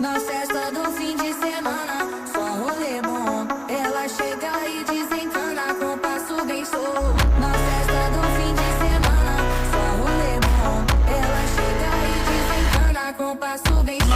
Na festa do fim de semana, só rolê bom. Ela chega e desencana com passo bem solto. Na festa do fim de semana, só rolê bom. Ela chega e desencana com passo bem solto.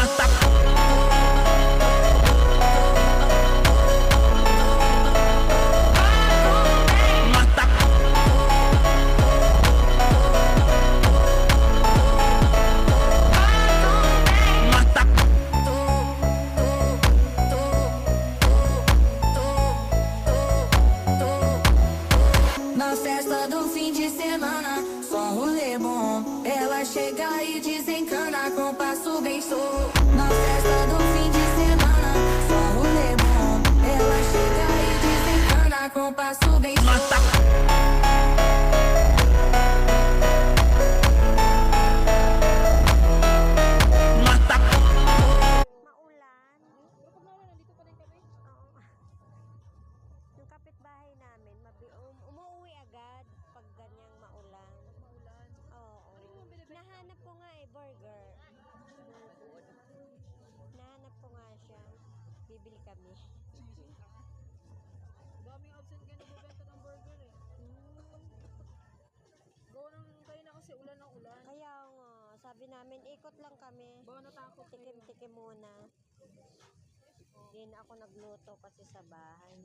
Na festa do fim de semana, só rolê bom. Ela chega e desencana com passo bem solto. Na festa do fim de semana, só rolê bom. Ela chega e desencana com passo bem solto. Maulan. Nandito pa rin kami. Oo. Yung kapitbahay namin, umuwi agad pag ganyang maulan. Maulan. Oo. Ano yung binibenta? Nahanap ko nga burger. Nahanap ko nga siya. Bibili kami. Daming absent kayo nagbibenta ng burger eh. Gawa nang kayo na kasi ulan ng ulan. Kaya nga, sabi namin, ikot lang kami. Bawa natakot kayo. Tikim-tikim muna. Hindi na ako nagluto kasi sa bahay.